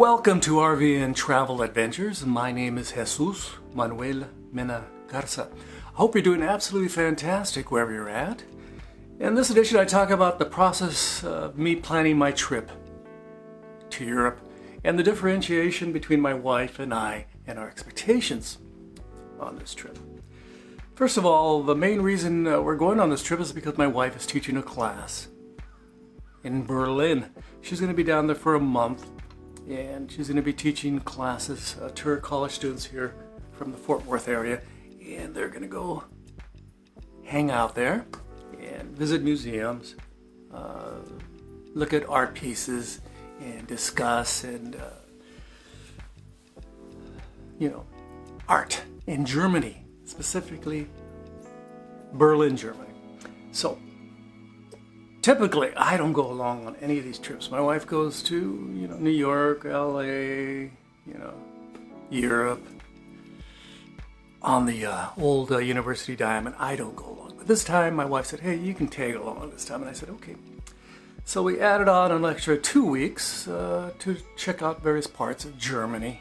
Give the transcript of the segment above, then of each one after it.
Welcome to RV and Travel Adventures. My name is Jesus Manuel Mena Garza. I hope you're doing absolutely fantastic wherever you're at. In this edition, I talk about the process of me planning my trip to Europe and the differentiation between my wife and I and our expectations on this trip. First of all, the main reason we're going on this trip is because my wife is teaching a class in Berlin. She's going to be down there for a month. And she's going to be teaching classes to her college students here from the Fort Worth area. And they're going to go hang out there and visit museums, look at art pieces, and discuss art in Germany, specifically Berlin, Germany. So typically, I don't go along on any of these trips. My wife goes to, New York, LA, Europe, on the old University Diamond. I don't go along. But this time, my wife said, hey, you can tag along this time. And I said, okay. So we added on an extra 2 weeks to check out various parts of Germany,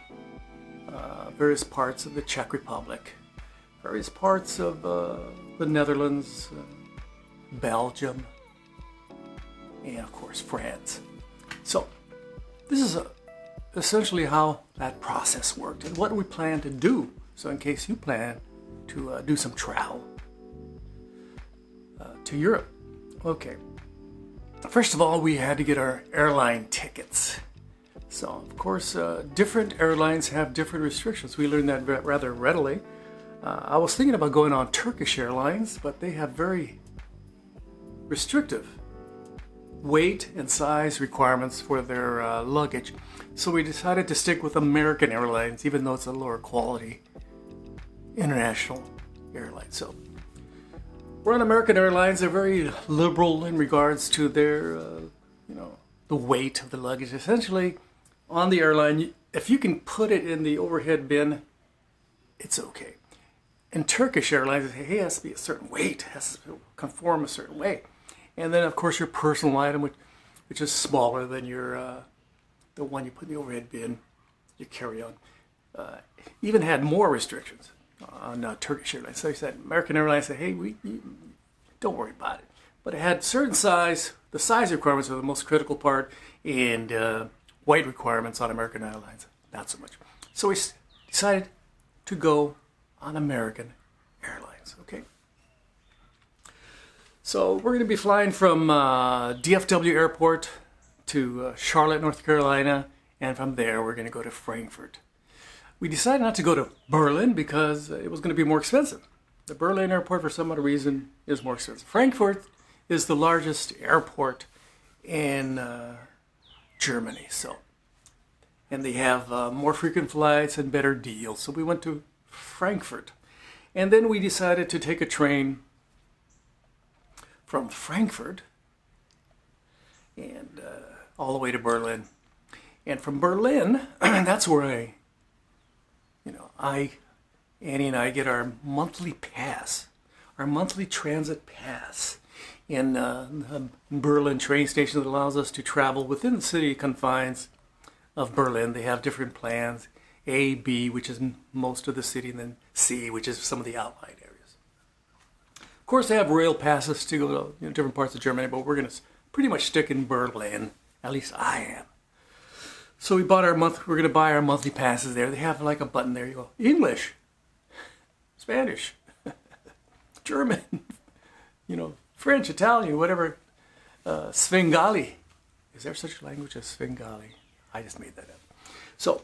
various parts of the Czech Republic, various parts of the Netherlands, Belgium, and of course France. So this is essentially how that process worked and what we plan to do. So in case you plan to do some travel to Europe. Okay, first of all, we had to get our airline tickets. So of course different airlines have different restrictions. We learned that rather readily. I was thinking about going on Turkish Airlines, but they have very restrictive weight and size requirements for their luggage. So we decided to stick with American Airlines, even though it's a lower quality international airline. So we're on American Airlines. They're very liberal in regards to their, the weight of the luggage. Essentially, on the airline, if you can put it in the overhead bin, it's okay. In Turkish Airlines, it has to be a certain weight, it has to conform a certain way. And then, of course, your personal item, which is smaller than your the one you put in the overhead bin, your carry-on, even had more restrictions on Turkish Airlines. So he said, American Airlines said, hey, don't worry about it. But it had certain size. The size requirements are the most critical part, and weight requirements on American Airlines, not so much. So we decided to go on American Airlines, okay? So we're going to be flying from DFW Airport to Charlotte, North Carolina, and from there we're going to go to Frankfurt. We decided not to go to Berlin because it was going to be more expensive. The Berlin airport, for some other reason, is more expensive. Frankfurt is the largest airport in Germany, and they have more frequent flights and better deals. So we went to Frankfurt, and then we decided to take a train from Frankfurt and all the way to Berlin. And from Berlin, that's where Annie and I get our monthly pass, our monthly transit pass in Berlin train station that allows us to travel within the city confines of Berlin. They have different plans, A, B, which is most of the city, and then C, which is some of the outlying areas. Of course, they have rail passes to go to different parts of Germany, but we're going to pretty much stick in Berlin. At least I am. So we're going to buy our monthly passes there. They have like a button there. You go, English, Spanish, German, French, Italian, whatever. Svengali. Is there such a language as Svengali? I just made that up. So,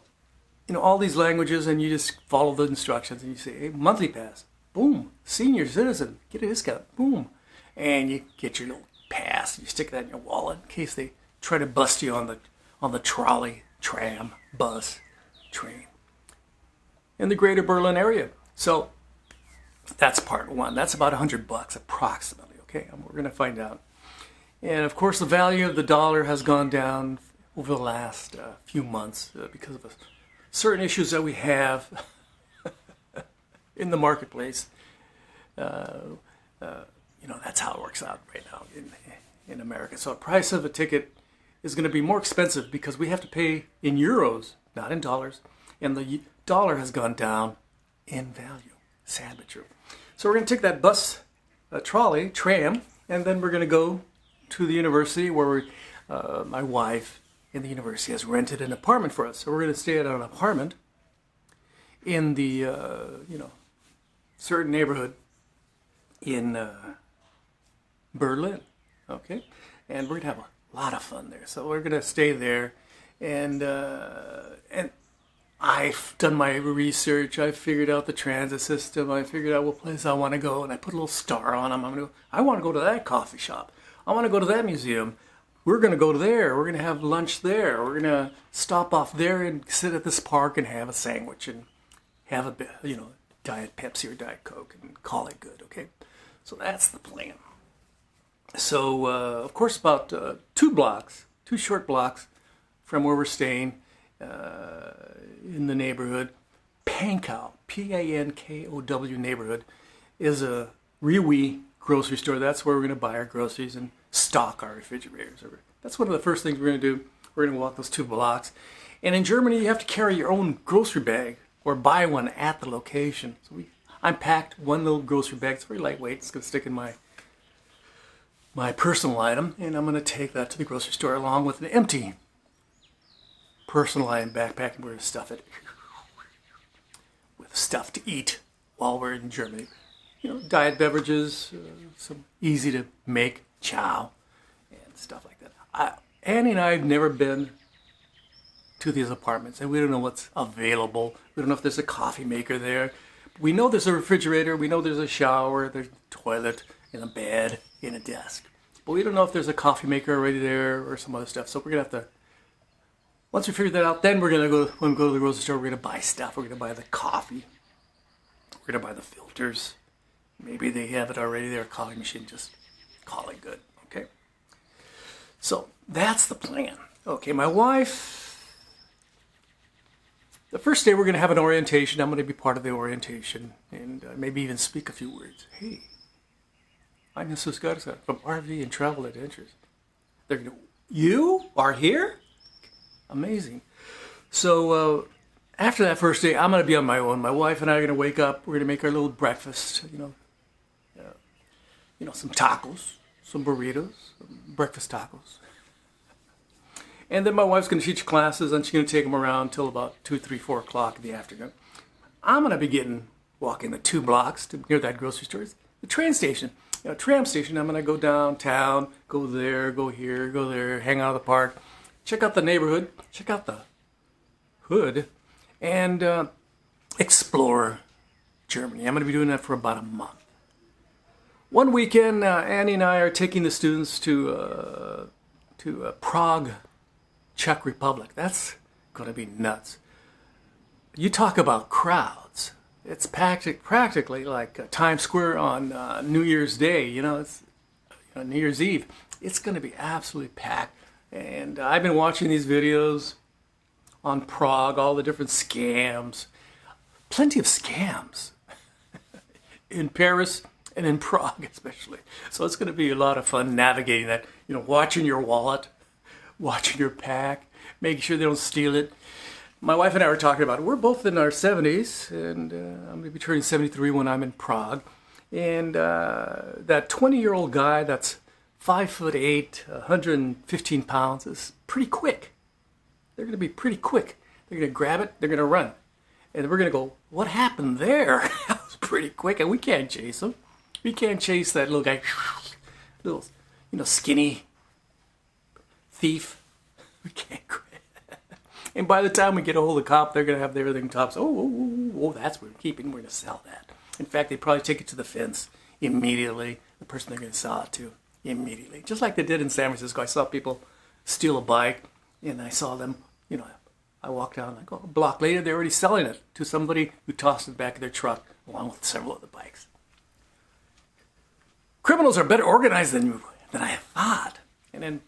all these languages, and you just follow the instructions, and you say, hey, monthly pass. Boom, senior citizen, get a discount, boom. And you get your little pass, you stick that in your wallet in case they try to bust you on the trolley, tram, bus, train in the greater Berlin area. So that's part one. That's about $100 approximately, okay? And we're going to find out. And of course, the value of the dollar has gone down over the last few months because of certain issues that we have in the marketplace. That's how it works out right now in America. So the price of a ticket is going to be more expensive because we have to pay in euros, not in dollars. And the dollar has gone down in value. Sad but true. So we're going to take that bus, tram, and then we're going to go to the university where my wife in the university has rented an apartment for us. So we're going to stay at an apartment in the, certain neighborhood in Berlin. Okay? And we're going to have a lot of fun there. So we're going to stay there. And I've done my research. I've figured out the transit system. I figured out what place I want to go, and I put a little star on them. I want to go to that coffee shop. I want to go to that museum. We're going to go to there. We're going to have lunch there. We're going to stop off there and sit at this park and have a sandwich and have a bit, Diet Pepsi or Diet Coke and call it good. Okay, so that's the plan. So of course, about 2 short blocks from where we're staying. In the neighborhood, Pankow, P-A-N-K-O-W neighborhood, is a Rewe grocery store. That's where we're going to buy our groceries and stock our refrigerators. That's one of the first things we're going to do. We're going to walk those 2 blocks. And in Germany, you have to carry your own grocery bag or buy one at the location. So I packed one little grocery bag. It's very lightweight. It's going to stick in my personal item, and I'm going to take that to the grocery store along with an empty personal item backpack, and we're going to stuff it with stuff to eat while we're in Germany. Diet beverages, some easy to make chow and stuff like that. Annie and I have never been to these apartments, and we don't know what's available. We don't know if there's a coffee maker there. We know there's a refrigerator. We know there's a shower, there's a toilet, and a bed, and a desk. But we don't know if there's a coffee maker already there or some other stuff. So we're going to have to, once we figure that out, then we're going to go, when we go to the grocery store, we're going to buy stuff. We're going to buy the coffee. We're going to buy the filters. Maybe they have it already there, a coffee machine, just call it good, okay? So that's the plan. Okay, my wife, the first day we're going to have an orientation. I'm going to be part of the orientation and maybe even speak a few words. Hey, I'm Mrs. Garza from RV and Travel Adventures. They're going to, you are here? Amazing. So after that first day, I'm going to be on my own. My wife and I are going to wake up. We're going to make our little breakfast, some tacos, some burritos, some breakfast tacos. And then my wife's going to teach classes, and she's going to take them around until about 2, 3, 4 o'clock in the afternoon. I'm going to be walking the 2 blocks to near that grocery store. It's the train station, tram station. I'm going to go downtown, go there, go here, go there, hang out at the park, check out the neighborhood, check out the hood, and explore Germany. I'm going to be doing that for about a month. One weekend, Annie and I are taking the students to Prague, Czech Republic. That's going to be nuts. You talk about crowds. It's practically like Times Square on New Year's Day. It's New Year's Eve. It's going to be absolutely packed. And I've been watching these videos on Prague, all the different scams. Plenty of scams in Paris and in Prague especially. So it's going to be a lot of fun navigating that, watching your wallet, watching your pack, making sure they don't steal it. My wife and I were talking about it. We're both in our 70s, and I'm going to be turning 73 when I'm in Prague. And that 20-year-old guy that's 5'8", 115 pounds is pretty quick. They're going to be pretty quick. They're going to grab it, they're going to run. And we're going to go, what happened there? That was pretty quick, and we can't chase him. We can't chase that little guy, little, skinny thief. We can't. And by the time we get a hold of the cop, they're going to have everything tops. Oh, that's what we're keeping. We're going to sell that. In fact, they probably take it to the fence immediately. The person they're going to sell it to immediately. Just like they did in San Francisco. I saw people steal a bike, and I saw them, I walked down, like, a block later, they're already selling it to somebody who tossed it back in their truck along with several other bikes. Criminals are better organized than I thought. And in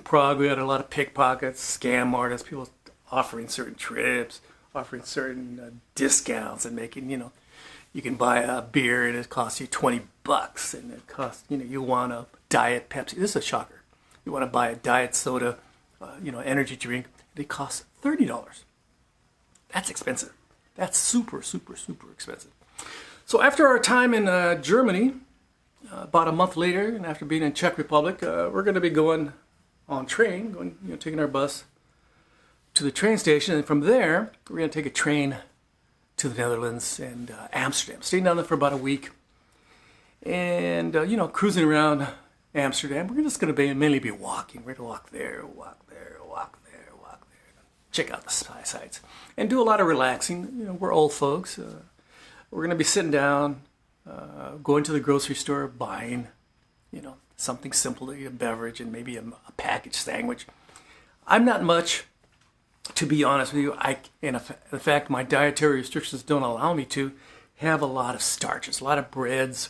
Prague, we had a lot of pickpockets, scam artists, people offering certain trips, offering certain discounts, and making, you can buy a beer and it costs you $20, and it costs, you want a Diet Pepsi. This is a shocker. You want to buy a diet soda, energy drink. They cost $30. That's expensive. That's super, super, super expensive. So after our time in Germany, about a month later, and after being in Czech Republic, we're going to be going on train, taking our bus to the train station, and from there we're going to take a train to the Netherlands and Amsterdam. Staying down there for about a week, and cruising around Amsterdam. We're just going to mainly be walking. We're going to walk there, walk there, walk there, walk there, check out the sights, and do a lot of relaxing. We're old folks. We're going to be sitting down, going to the grocery store, buying, something simple, a beverage and maybe a packaged sandwich. I'm not much, to be honest with you. In fact, my dietary restrictions don't allow me to have a lot of starches, a lot of breads,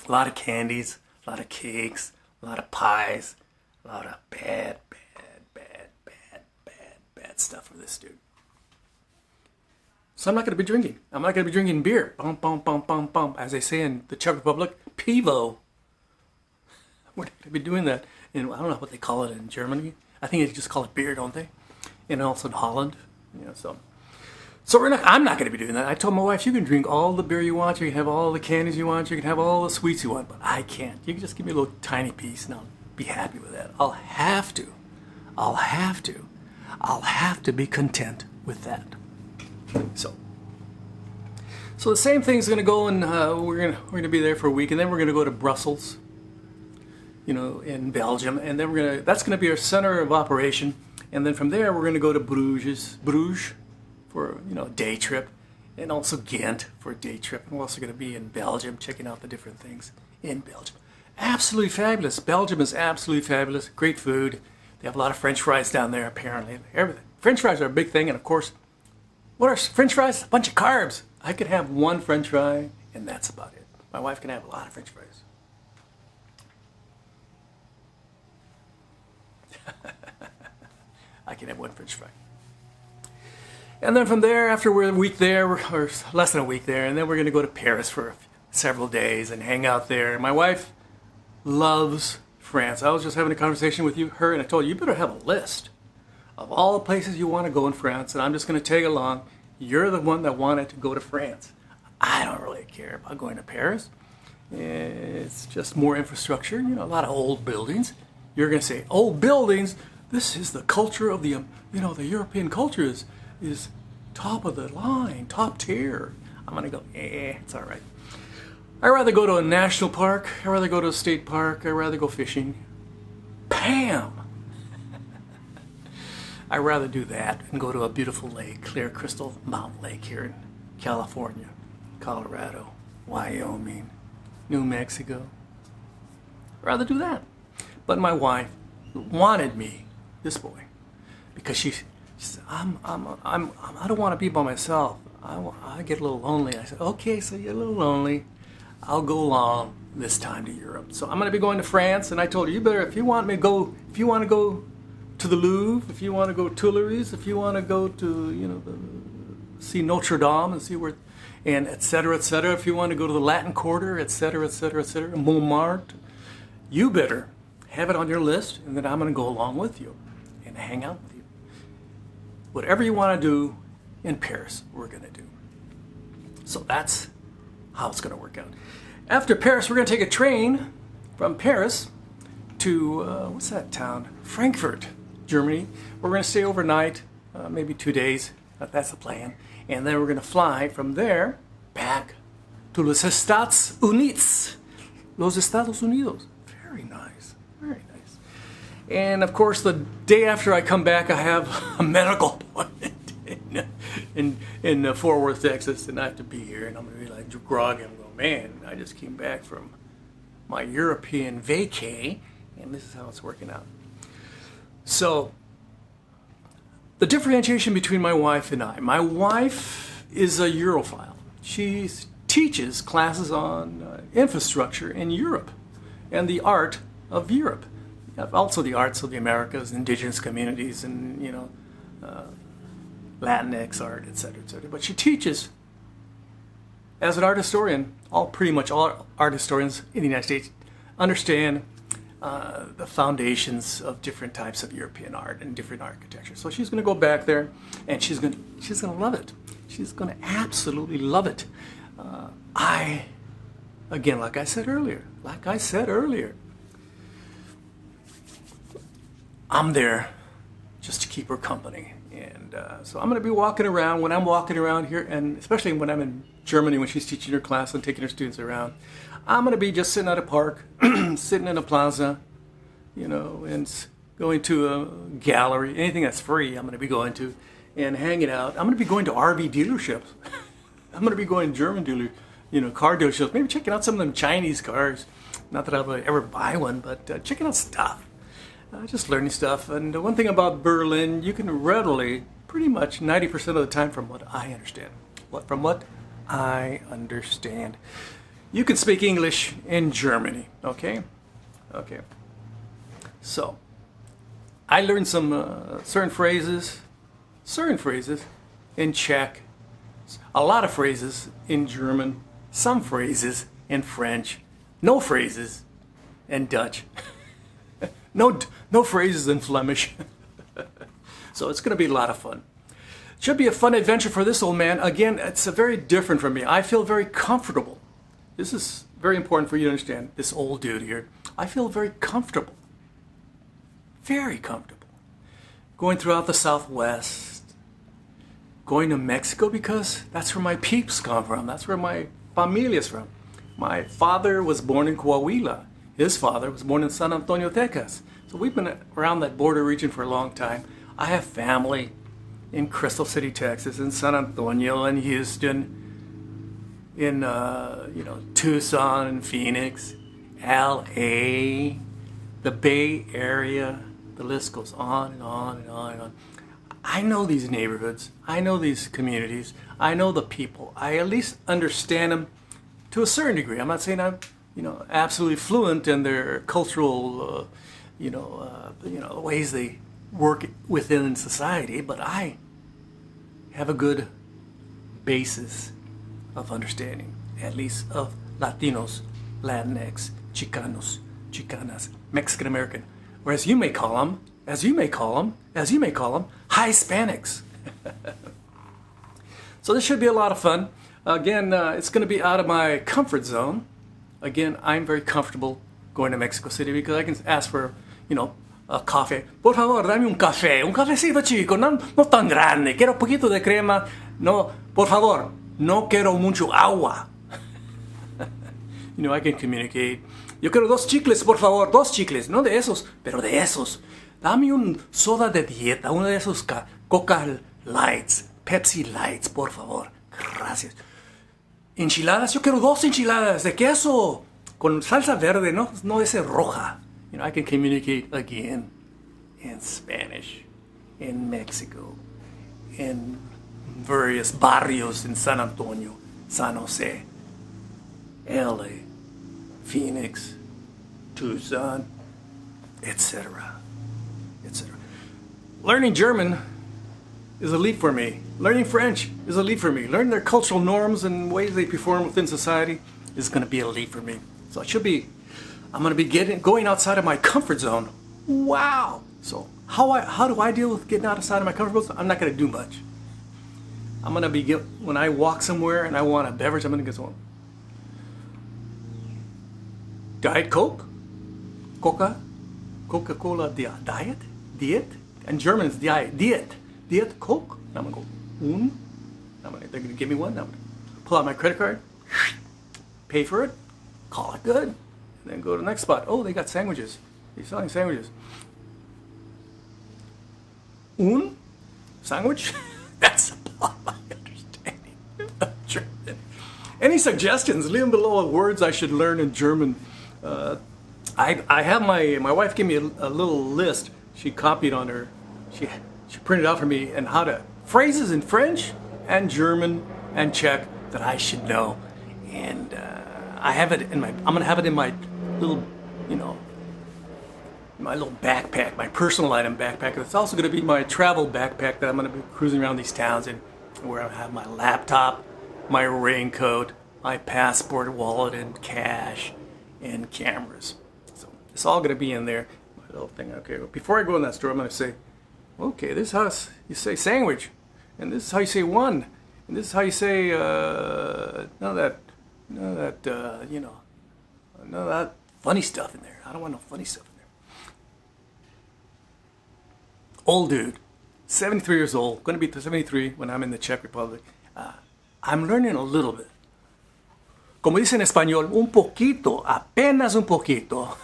a lot of candies, a lot of cakes, a lot of pies, a lot of bad stuff for this dude. So I'm not going to be drinking. I'm not going to be drinking beer. Bum, bum, bum, bum, bum. As they say in the Czech Republic, pivo. We're not going to be doing that. I don't know what they call it in Germany. I think they just call it beer, don't they? And also in Holland. So I'm not going to be doing that. I told my wife, you can drink all the beer you want. You can have all the candies you want. You can have all the sweets you want. But I can't. You can just give me a little tiny piece and I'll be happy with that. I'll have to be content with that. So the same thing's going to go, and we're going to be there for a week, and then we're going to go to Brussels, in Belgium, and then that's going to be our center of operation, and then from there we're going to go to Bruges for a day trip, and also Ghent for a day trip, and we're also going to be in Belgium checking out the different things in Belgium. Absolutely fabulous. Belgium is absolutely fabulous. Great food. They have a lot of French fries down there, apparently. Everything. French fries are a big thing, and of course, what are French fries? A bunch of carbs. I could have one French fry, and that's about it. My wife can have a lot of French fries. I can have one French fry. And then from there, after we're a week there, or less than a week there, and then we're going to go to Paris for several days and hang out there. My wife loves France. I was just having a conversation with her, and I told her, you better have a list of all the places you want to go in France, and I'm just going to tag along. You're the one that wanted to go to France. I don't really care about going to Paris. It's just more infrastructure, a lot of old buildings. You're going to say, old buildings? This is the culture of the European culture is top of the line, top tier. I'm going to go, it's all right. I'd rather go to a national park. I'd rather go to a state park. I'd rather go fishing. Bam! I'd rather do that and go to a beautiful lake, clear crystal mountain lake here in California, Colorado, Wyoming, New Mexico. I'd rather do that. But my wife wanted me, this boy, because she said, I don't want to be by myself. I get a little lonely. I said, okay, so you're a little lonely. I'll go along this time to Europe. So I'm going to be going to France, and I told her, you better, if you want to go to the Louvre, if you want to go to Tuileries, if you want to go to, see Notre Dame and see where, and et cetera, if you want to go to the Latin Quarter, et cetera, Montmartre, you better have it on your list, and then I'm going to go along with you and hang out with you. Whatever you want to do in Paris, we're going to do. So that's how it's going to work out. After Paris, we're going to take a train from Paris to, what's that town? Frankfurt, Germany. We're going to stay overnight, maybe 2 days. That's the plan. And then we're going to fly from there back to los Estados Unidos. Los Estados Unidos. Very nice. Very nice. And of course, the day after I come back, I have a medical appointment in Fort Worth, Texas, and I have to be here. And I'm going to be like groggy. I'm going, man, I just came back from my European vacay, and this is how it's working out. So, the differentiation between my wife and I. My wife is a Europhile. She teaches classes on infrastructure in Europe and the art of Europe. Also the arts of the Americas, indigenous communities, and Latinx art, etc., etc. But she teaches, as an art historian, pretty much all art historians in the United States understand the foundations of different types of European art and different architecture. So she's going to go back there, and she's going to love it. She's going to absolutely love it. Again, like I said earlier, I'm there just to keep her company. And so I'm going to be walking around. When I'm walking around here, and especially when I'm in Germany, when she's teaching her class and taking her students around, I'm going to be just sitting at a park, sitting in a plaza, you know, and going to a gallery, anything that's free I'm going to be going to, and hanging out. I'm going to be going to RV dealerships. I'm going to be going to German car dealerships, maybe checking out some of them Chinese cars. Not that I would ever buy one, but checking out stuff. Just learning stuff. And one thing about Berlin, you can readily, pretty much 90% of the time from what I understand. You can speak English in Germany, okay? Okay. So, I learned some certain phrases in Czech, a lot of phrases in German, some phrases in French, no phrases in Dutch, no phrases in Flemish. So it's going to be a lot of fun. Should be a fun adventure for this old man. Again, it's very different from me. I feel very comfortable. This is very important for you to understand, this old dude here. I feel very comfortable. Very comfortable. Going throughout the Southwest. Going to Mexico because that's where my peeps come from. That's where my familia is from. My father was born in Coahuila. His father was born in San Antonio, Texas. So we've been around that border region for a long time. I have family in Crystal City, Texas, in San Antonio, in Houston, in Tucson and Phoenix, LA, the Bay Area. The list goes on and on and on and on. I know these neighborhoods. I know these communities. I know the people. I at least understand them to a certain degree. I'm not saying I'm, absolutely fluent in their cultural, ways they work within society, but I have a good basis of understanding, at least of Latinos, Latinx, Chicanos, Chicanas, Mexican American, or as you may call them, Hispanics. So this should be a lot of fun. Again, it's going to be out of my comfort zone. Again, I'm very comfortable going to Mexico City because I can ask for, a coffee. Por favor, dame un café. Un cafecito chico, no tan grande. Quiero un poquito de crema. No, por favor, no quiero mucho agua. I can communicate. Yo quiero 2 chicles, por favor. 2 chicles. No de esos, pero de esos. Dame un soda de dieta. Uno de esos Coca Lights. Pepsi Lights, por favor. Gracias. Enchiladas. Yo quiero 2 enchiladas de queso. Con salsa verde, no ese roja. I can communicate again in Spanish, in Mexico, in various barrios in San Antonio, San Jose, LA, Phoenix, Tucson, etc., etc. Learning German is a leap for me. Learning French is a leap for me. Learning their cultural norms and ways they perform within society is going to be a leap for me. So I'm going to be going outside of my comfort zone. Wow. So how do I deal with getting outside of my comfort zone? I'm not going to do much. I'm going to when I walk somewhere and I want a beverage, I'm going to get some Diet Coke, Coca-Cola Diet, and German is Diet Coke. And I'm going to go, they're going to give me one. I'm going to pull out my credit card, pay for it, call it good, and then go to the next spot. Oh, they got sandwiches. They're selling sandwiches. Sandwich? That's about my understanding of German. Any suggestions? Leave them below of words I should learn in German. I have my wife gave me a little list. She copied on her. She printed out for me and phrases in French and German and Czech that I should know. And I have it I'm gonna have it in my little, my little backpack, my personal item backpack. It's also going to be my travel backpack that I'm going to be cruising around these towns in, where I have my laptop, my raincoat, my passport, wallet, and cash, and cameras. So It's all going to be in there. My little thing. Okay, before I go in that store, I'm going to say, okay, this is how you say sandwich, and this is how you say one, and this is how you say none of that funny stuff in there. I don't want no funny stuff in there. Old dude, 73 years old, going to be 73 when I'm in the Czech Republic. I'm learning a little bit. Como dice en español, un poquito, apenas un poquito.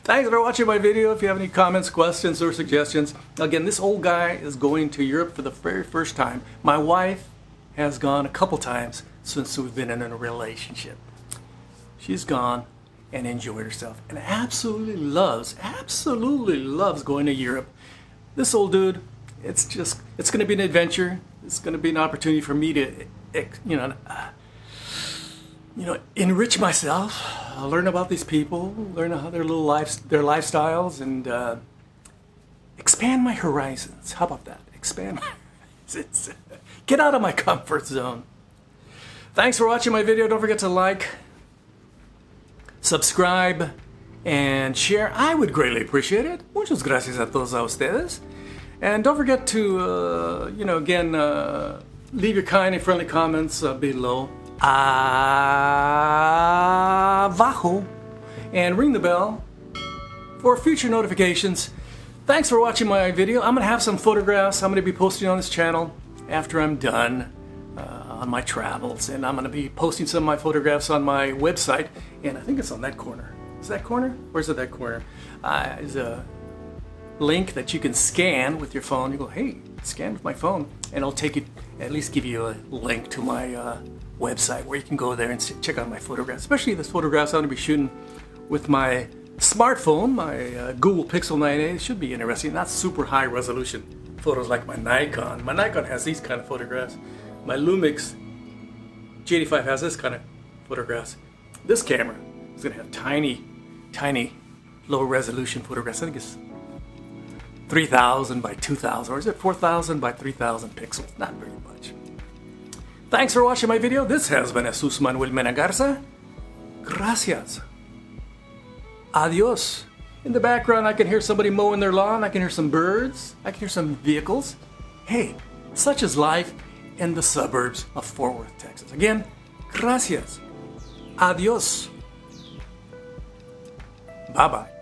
Thanks for watching my video. If you have any comments, questions, or suggestions. Again, this old guy is going to Europe for the very first time. My wife has gone a couple times since we've been in a relationship. She's gone and enjoyed herself and absolutely loves going to Europe. This old dude, it's going to be an adventure. It's going to be an opportunity for me to, enrich myself, learn about these people, learn how their lifestyles, and expand my horizons. How about that? Expand my horizons. Get out of my comfort zone. Thanks for watching my video. Don't forget to like, subscribe, and share. I would greatly appreciate it. Muchas gracias a todos ustedes. And don't forget to, leave your kind and friendly comments below. Abajo. And ring the bell for future notifications. Thanks for watching my video. I'm going to have some photographs I'm going to be posting on this channel after I'm done on my travels. And I'm going to be posting some of my photographs on my website. And I think it's on that corner. Is that corner? Where's it that corner? There's a link that you can scan with your phone. You go, hey, scan with my phone. And it'll take you, at least give you a link to my website where you can go there and check out my photographs. Especially the photographs I'm going to be shooting with my smartphone, my Google Pixel 9a. It should be interesting. Not super high resolution photos like my Nikon. My Nikon has these kind of photographs. My Lumix G85 has this kind of photographs. This camera is going to have tiny low resolution photographs. I think it's 3000 by 2000, or is it 4000 by 3000 pixels? Not very much. Thanks for watching my video. This has been Jesus Manuel Mena Garza. Gracias. Adios. In the background, I can hear somebody mowing their lawn. I can hear some birds. I can hear some vehicles. Hey, such is life in the suburbs of Fort Worth, Texas. Again, gracias. Adios. Bye-bye.